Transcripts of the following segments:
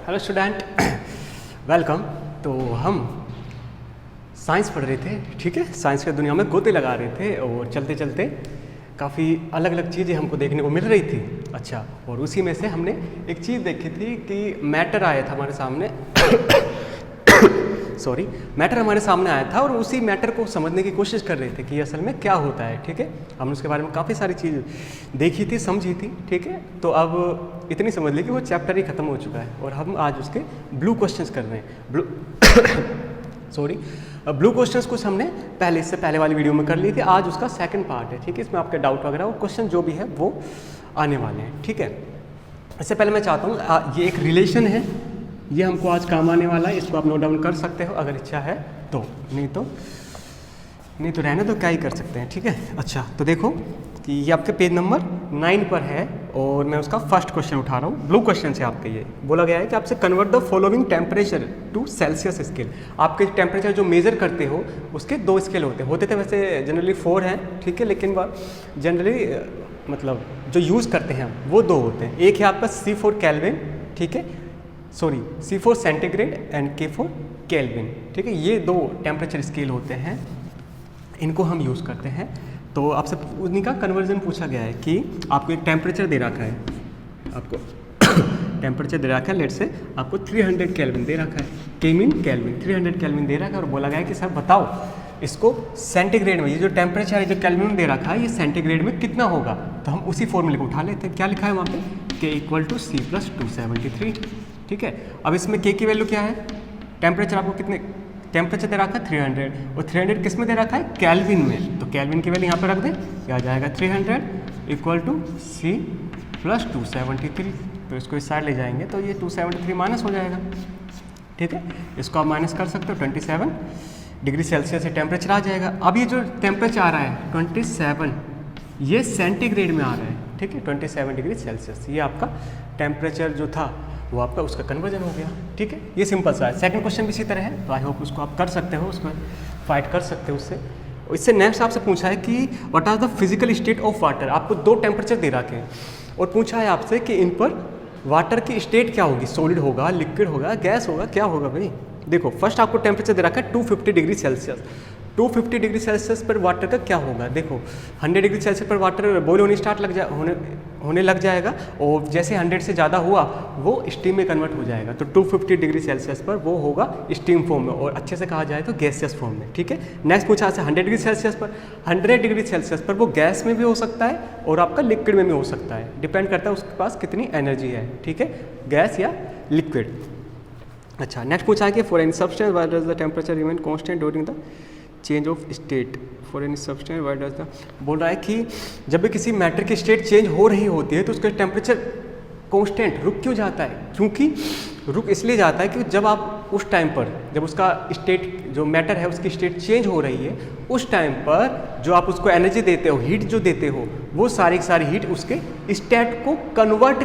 Hello student, welcome. तो हम science पढ़ रहे थे, ठीक है। साइंस की दुनिया में गोते लगा रहे थे और चलते चलते काफ़ी अलग अलग चीज़ें हमको देखने को मिल रही थी। अच्छा, और उसी में से हमने एक चीज़ देखी थी कि मैटर आया था हमारे सामने मैटर हमारे सामने आया था और उसी मैटर को समझने की कोशिश कर रहे थे कि असल में क्या होता है, ठीक है। हमने उसके बारे में काफ़ी सारी चीज़ देखी थी, समझी थी, ठीक है। तो अब इतनी समझ ली कि वो चैप्टर ही ख़त्म हो चुका है और हम आज उसके ब्लू क्वेश्चंस कर रहे हैं। ब्लू क्वेश्चंस कुछ हमने इससे पहले वाली वीडियो में कर लिए थे। आज उसका सेकंड पार्ट है, ठीक है। इसमें आपके डाउट वगैरह और क्वेश्चन जो भी है वो आने वाले हैं, ठीक है। इससे पहले मैं चाहता हूँ ये एक रिलेशन है, ये हमको आज काम आने वाला है। इसको आप नोट डाउन कर सकते हो अगर इच्छा है तो, नहीं तो रहने तो क्या ही कर सकते हैं, ठीक है। अच्छा, तो देखो कि ये आपके पेज नंबर 9 पर है और मैं उसका फर्स्ट क्वेश्चन उठा रहा हूँ। ब्लू क्वेश्चन से आपके ये बोला गया है कि आपसे convert the following temperature to Celsius scale. आपके टेम्परेचर जो मेजर करते हो उसके 2 स्केल होते थे वैसे जनरली 4 हैं, ठीक है। लेकिन वह जनरली मतलब जो यूज़ करते हैं वो 2 होते हैं। एक है आपका C4 केल्विन, ठीक है, C4 centigrade and K4 kelvin, ठीक है। ये 2 टेम्परेचर स्केल होते हैं, इनको हम यूज़ करते हैं। तो आपसे उन्हीं का कन्वर्जन पूछा गया है कि आपको एक टेम्परेचर दे रखा है, आपको टेम्परेचर दे रखा है, लेट से आपको 300 केल्विन दे रखा है, केल्विन 300 केल्विन दे रखा है और बोला गया है कि सर बताओ इसको सेंटीग्रेड में, ये जो टेम्परेचर है जो केल्विन दे रखा है ये सेंटीग्रेड में कितना होगा। तो हम उसी फॉर्मूले को उठा लेते हैं। क्या लिखा है वहाँ पे, K = C + 273, ठीक है। अब इसमें K की वैल्यू क्या है, टेम्परेचर आपको कितने टेम्परेचर दे रखा है 300 और 300 किस में दे रखा है, केल्विन में। तो केल्विन की वैल्यू यहाँ पर रख दें, क्या आ जाएगा 300 = C + 273। तो इसको इस साइड ले जाएंगे तो ये 273 माइनस हो जाएगा, ठीक है। इसको आप माइनस कर सकते हो, 27 डिग्री सेल्सियस से टेम्परेचर आ जाएगा। अब ये जो टेम्परेचर आ रहा है 27, ये सेंटीग्रेड में आ रहा है, ठीक है। 27 डिग्री सेल्सियस ये आपका टेम्परेचर जो था वो आपका उसका कन्वर्जन हो गया, ठीक है। ये सिंपल सा है। सेकंड क्वेश्चन भी इसी तरह है, तो आई होप उसको आप कर सकते हो, उसमें फाइट कर सकते हो उससे। इससे नेक्स्ट आपसे पूछा है कि what are the physical state of water. आपको 2 टेम्परेचर दे रखे हैं और पूछा है आपसे कि इन पर वाटर की स्टेट क्या होगी, सॉलिड होगा, लिक्विड होगा, गैस होगा, क्या होगा भाई। देखो फर्स्ट आपको टेम्परेचर दे रखा है 250 डिग्री सेल्सियस। 250 डिग्री सेल्सियस पर वाटर का क्या होगा, देखो 100 डिग्री सेल्सियस पर वाटर बॉयल होने लग जाएगा और जैसे 100 से ज़्यादा हुआ वो स्टीम में कन्वर्ट हो जाएगा। तो 250 डिग्री सेल्सियस पर वो होगा स्टीम फॉर्म में और अच्छे से कहा जाए तो गैसियस फॉर्म में, ठीक है। नेक्स्ट पूछा है 100 डिग्री सेल्सियस पर। 100 डिग्री सेल्सियस पर वो गैस में भी हो सकता है और आपका लिक्विड में भी हो सकता है, डिपेंड करता है उसके पास कितनी एनर्जी है, ठीक है, गैस या लिक्विड। अच्छा, नेक्स्ट पूछा है कि for any substance why does the temperature remain constant during the change of state. For any substance why does the, बोल रहा है कि जब भी किसी मैटर की स्टेट चेंज हो रही होती है तो उसका टेम्परेचर कांस्टेंट रुक क्यों जाता है। क्योंकि रुक इसलिए जाता है कि जब आप उस टाइम पर, जब उसका स्टेट जो मैटर है उसकी स्टेट चेंज हो रही है, उस टाइम पर जो आप उसको एनर्जी देते हो, हीट जो देते हो, वो सारी की सारी हीट उसके स्टेट को कन्वर्ट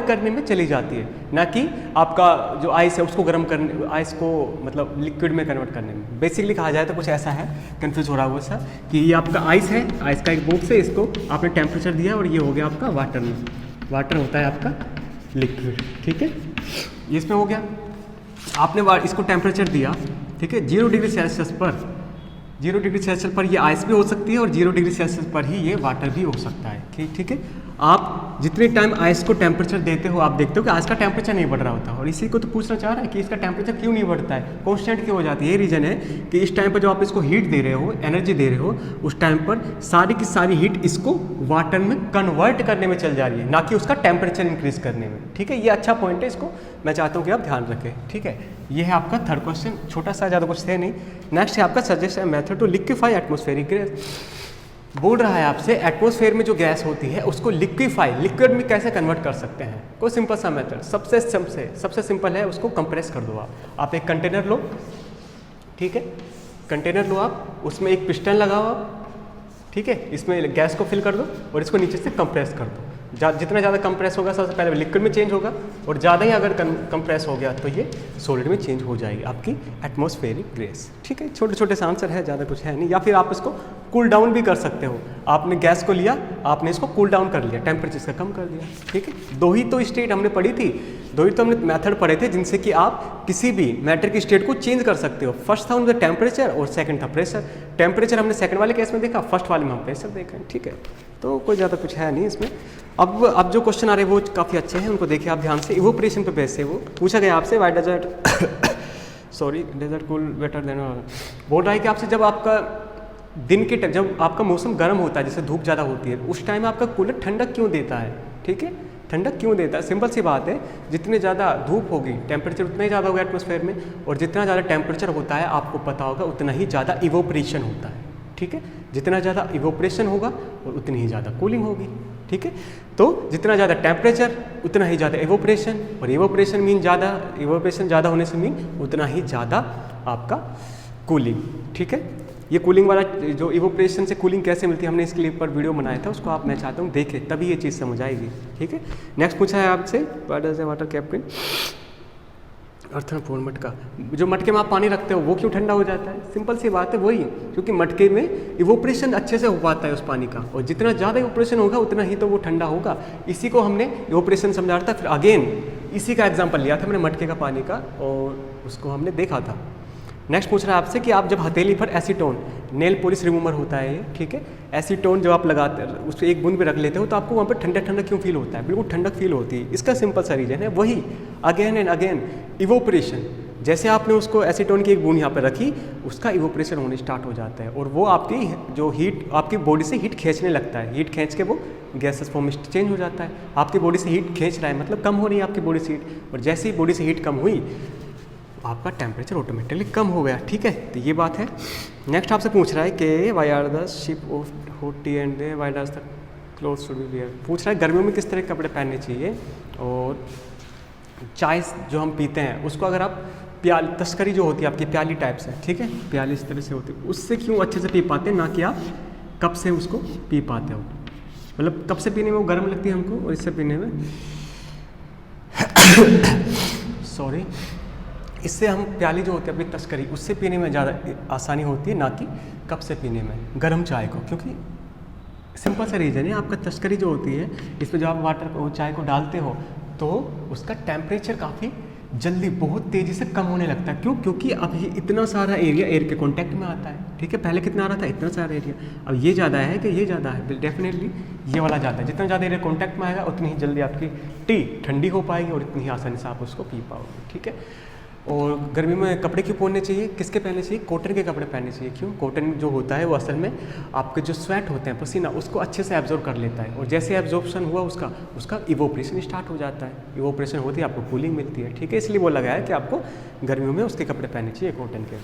करने में चली जाती है, ना कि आपका जो आइस है उसको गर्म करने, आइस को मतलब लिक्विड में कन्वर्ट करने में। बेसिकली कहा जाए तो कुछ ऐसा है, कंफ्यूज हो रहा होगा सर, कि ये आपका आइस है, आइस का एक बॉक्स है, इसको आपने टेम्परेचर दिया और ये हो गया आपका वाटर में, वाटर होता है आपका लिक्विड, ठीक है। ये इसमें हो गया, आपने इसको टेम्परेचर दिया, ठीक है, 0 डिग्री सेल्सियस पर, 0 डिग्री सेल्सियस पर ये आइस भी हो सकती है और 0 डिग्री सेल्सियस पर ही ये वाटर भी हो सकता है, ठीक है। आप जितने टाइम आइस को टेम्परेचर देते हो आप देखते हो कि आइस का टेम्परेचर नहीं बढ़ रहा होता, और इसी को तो पूछना चाह रहा है कि इसका टेम्परेचर क्यों नहीं बढ़ता है, कांस्टेंट क्यों हो जाती है। ये रीज़न है कि इस टाइम पर जब आप इसको हीट दे रहे हो, एनर्जी दे रहे हो, उस टाइम पर सारी की सारी हीट इसको वाटर में कन्वर्ट करने में चल जा रही है, ना कि उसका टेम्परेचर इंक्रीज करने में, ठीक है। ये अच्छा पॉइंट है, इसको मैं चाहता हूँ कि आप ध्यान रखें, ठीक है। ये है आपका थर्ड क्वेश्चन, छोटा सा, ज़्यादा कुछ है नहीं। नेक्स्ट है आपका सजेस्ट है method to liquefy atmospheric gas. बोल रहा है आपसे एटमॉस्फेयर में जो गैस होती है उसको लिक्विफाई, लिक्विड में कैसे कन्वर्ट कर सकते हैं। कोई सिंपल सा मेथड, सबसे सिंपल है, उसको कंप्रेस कर दो आप एक कंटेनर लो, ठीक है, कंटेनर लो आप, उसमें एक पिस्टन लगाओ आप, ठीक है, इसमें गैस को फिल कर दो और इसको नीचे से कंप्रेस कर दो। जितना ज़्यादा कंप्रेस होगा सबसे पहले लिक्विड में चेंज होगा और ज़्यादा ही अगर कंप्रेस हो गया तो ये सॉलिड में चेंज हो जाएगी आपकी एटमॉस्फेरिक गैस, ठीक है। छोटे छोटे से आंसर है, ज़्यादा कुछ है नहीं। या फिर आप इसको कूल डाउन भी कर सकते हो। आपने गैस को लिया, आपने इसको कूल डाउन कर लिया, टेम्परेचर इसका कम कर दिया, ठीक है। दो ही तो स्टेट हमने पढ़ी थी, दो ही तो हमने मेथड पढ़े थे जिनसे कि आप किसी भी मैटर की स्टेट को चेंज कर सकते हो। फर्स्ट था उनका टेम्परेचर और सेकंड था प्रेशर। टेम्परेचर हमने सेकंड वाले केस में देखा, फर्स्ट वाले में हम प्रेशर देख रहे हैं, ठीक है। तो कोई ज़्यादा कुछ है नहीं इसमें। अब जो क्वेश्चन आ रहे हैं वो काफ़ी अच्छे हैं, उनको देखिए आप ध्यान से। इवोपरेशन पे बेस है वो पूछा गया आपसे, why desert sorry desert cool better than, बोल रहा है कि आपसे जब आपका दिन के जब आपका मौसम गर्म होता है, जैसे धूप ज़्यादा होती है, उस टाइम आपका कूलर ठंडक क्यों देता है, ठीक है। ठंडक क्यों देता है, सिंपल सी बात है, जितनी ज़्यादा धूप होगी टेम्परेचर उतना ही ज़्यादा होगा एटमॉस्फेयर में, और जितना ज़्यादा टेम्परेचर होता है आपको पता होगा उतना ही ज़्यादा इवोपरेशन होता है, ठीक है। जितना ज़्यादा इवोपरेशन होगा और उतनी ही ज़्यादा कूलिंग होगी, ठीक है। तो जितना ज़्यादा टेम्परेचर उतना ही ज़्यादा इवोपरेशन, और इवोपरेशन ज़्यादा होने से मीन उतना ही ज़्यादा आपका कूलिंग, ठीक है। ये कूलिंग वाला जो इवोपरेशन से कूलिंग कैसे मिलती है हमने इसके लिए पर वीडियो बनाया था, उसको आप मैं चाहता हूँ देखें, तभी ये चीज़ समझ आएगी, ठीक है। नेक्स्ट पूछा है आपसे what is water captain earthen phone मटका, जो मटके में आप पानी रखते हो वो क्यों ठंडा हो जाता है, सिंपल सी बात है वही, क्योंकि मटके में इवोपरेशन अच्छे से हो पाता है उस पानी का, और जितना ज़्यादा इवोपरेशन होगा उतना ही तो वो ठंडा होगा। इसी को हमने इवोपरेशन समझा था, फिर अगेन इसी का एग्जाम्पल लिया था मैंने मटके का पानी का, और उसको हमने देखा था। नेक्स्ट पूछ रहा है आपसे कि आप जब हथेली पर एसीटोन, नेल पॉलिश रिमूवर होता है ये, ठीक है, एसीटोन जब आप लगाते उस पर एक बूंद भी रख लेते हो तो आपको वहाँ पर ठंडा ठंडा क्यों फील होता है, बिल्कुल ठंडक फील होती है। इसका सिंपल सा रीजन है वही, अगेन एंड अगेन इवोपरेशन। जैसे आपने उसको एसीटोन की एक बूंद यहाँ पर रखी, उसका इवोपरेशन होने स्टार्ट हो जाता है, और वो आपकी जो हीट आपकी बॉडी से हीट खींचने लगता है, हीट खींच के वो गैसेस फॉर्म में चेंज हो जाता है। आपकी बॉडी से हीट खींच रहा है मतलब कम हो रही है आपकी बॉडी से हीट, और जैसे ही बॉडी से हीट कम हुई आपका टेम्परेचर ऑटोमेटिकली कम हो गया, ठीक है। तो ये बात है। नेक्स्ट आपसे पूछ रहा है कि why are the ship of hot tea and why does the cloth should be wear, पूछ रहा है गर्मियों में किस तरह के कपड़े पहनने चाहिए, और चाय जो हम पीते हैं उसको अगर आप प्याली तस्करी जो होती है आपकी प्याली टाइप से, ठीक है, प्याली इस तरह से होती है, उससे क्यों अच्छे से पी पाते हैं, ना कि आप कप से उसको पी पाते हो। मतलब कप से पीने में वो गर्म लगती है हमको, और इससे पीने में सॉरी इससे हम प्याली जो होती है अपनी तस्करी उससे पीने में ज़्यादा आसानी होती है, ना कि कप से पीने में गर्म चाय को, क्योंकि सिंपल सा रीज़न है, आपका तस्करी जो होती है इसमें जब आप वाटर को चाय को डालते हो तो उसका टेम्परेचर काफ़ी जल्दी बहुत तेज़ी से कम होने लगता है। क्यों? क्योंकि अब ये इतना सारा एरिया एयर के कांटेक्ट में आता है, ठीक है। पहले कितना आ रहा था, इतना सारा एरिया, अब ये ज़्यादा है कि ये ज़्यादा है, डेफिनेटली ये वाला ज़्यादा है। जितना ज़्यादा एरिया कांटेक्ट में आएगा उतनी ही जल्दी आपकी टी ठंडी हो पाएगी और इतनी ही आसानी से आप उसको पी पाओगे, ठीक है। और गर्मी में कपड़े क्यों पहनने चाहिए, किसके पहनने चाहिए, कॉटन के कपड़े पहनने चाहिए। क्यों? कॉटन जो होता है वो असल में आपके जो स्वेट होते हैं पसीना उसको अच्छे से एब्जॉर्ब कर लेता है, और जैसे एब्जॉर्प्शन हुआ उसका इवोपरेशन स्टार्ट हो जाता है। इवोपरेशन होती है आपको कूलिंग मिलती है, ठीक है। इसलिए वो लगा है कि आपको गर्मियों में उसके कपड़े पहनने चाहिए कॉटन के।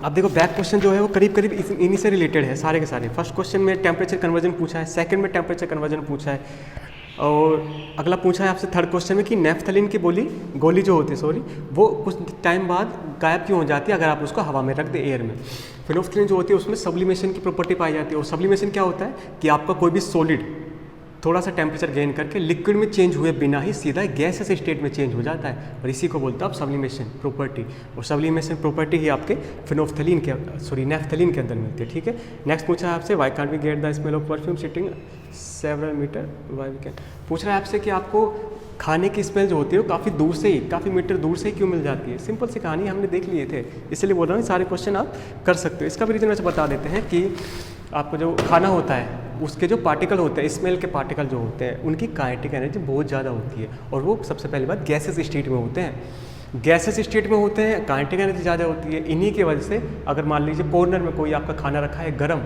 अब देखो बैक क्वेश्चन जो है वो करीब करीब इन्हीं से रिलेटेड है सारे के सारे। फर्स्ट क्वेश्चन में टेम्परेचर कन्वर्जन पूछा है, सेकंड में टेम्परेचर कन्वर्जन पूछा है, और अगला पूछा है आपसे थर्ड क्वेश्चन में कि नेफ्थलीन की गोली जो होती है वो कुछ टाइम बाद गायब क्यों हो जाती है अगर आप उसको हवा में रख दें, एयर में। फिनोल्फ्थलीन जो होती है उसमें सब्लिमेशन की प्रॉपर्टी पाई जाती है, और सब्लिमेशन क्या होता है कि आपका कोई भी सॉलिड थोड़ा सा टेम्परेचर गेन करके लिक्विड में चेंज हुए बिना ही सीधा गैसेस स्टेट में चेंज हो जाता है, और इसी को बोलते हैं आप सब्लिमेशन प्रॉपर्टी। और सब्लिमेशन प्रॉपर्टी ही आपके नेफ्थलीन के अंदर मिलती है, ठीक है। नेक्स्ट पूछा है आपसे why can't we get the smell of perfume sitting several metre, why we can. पूछ रहा है आपसे कि आपको खाने की स्मेल जो होती है वो काफ़ी मीटर दूर से ही क्यों मिल जाती है। सिंपल सी कहानी हमने देख लिए थे, इसलिए बोल रहा हूँ सारे क्वेश्चन आप कर सकते हो। इसका भी रीज़न वैसे बता देते हैं कि आपको जो खाना होता है उसके जो पार्टिकल होते हैं, स्मेल के पार्टिकल जो होते हैं, उनकी काइनेटिक एनर्जी बहुत ज़्यादा होती है, और वो सबसे पहली बात गैसेस स्टेट में होते हैं। गैसेस स्टेट में होते हैं, काइनेटिक एनर्जी ज़्यादा होती है। इन्हीं की वजह से अगर मान लीजिए कॉर्नर में कोई आपका खाना रखा है गर्म,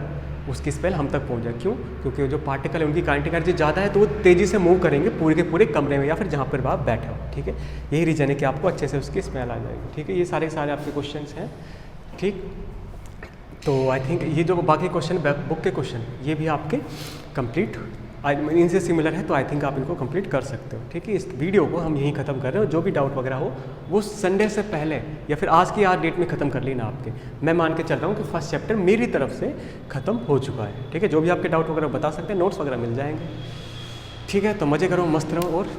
उसकी स्मेल हम तक पहुंच जाए। क्यों? क्योंकि जो पार्टिकल है उनकी काइनेटिक एनर्जी ज़्यादा है, तो वो तेज़ी से मूव करेंगे पूरे के पूरे कमरे में या फिर जहाँ पर आप बैठे हो, ठीक है। यही रीज़न है कि आपको अच्छे से उसकी स्मेल आ जाएगी, ठीक है। ये सारे आपके क्वेश्चन हैं, ठीक। तो आई थिंक ये जो बाकी क्वेश्चन बुक के क्वेश्चन ये भी आपके कंप्लीट इनसे सिमिलर है, तो आई थिंक आप इनको कंप्लीट कर सकते हो, ठीक है। इस वीडियो को हम यहीं ख़त्म कर रहे हो। जो भी डाउट वगैरह हो वो संडे से पहले या फिर आज की डेट में ख़त्म कर लेना आपके। मैं मान के चल रहा हूँ कि फर्स्ट चैप्टर मेरी तरफ से ख़त्म हो चुका है, ठीक है। जो भी आपके डाउट वगैरह बता सकते हैं, नोट्स वगैरह मिल जाएंगे, ठीक है। तो मज़े करो, मस्त रहो और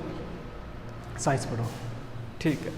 साइंस पढ़ो, ठीक है।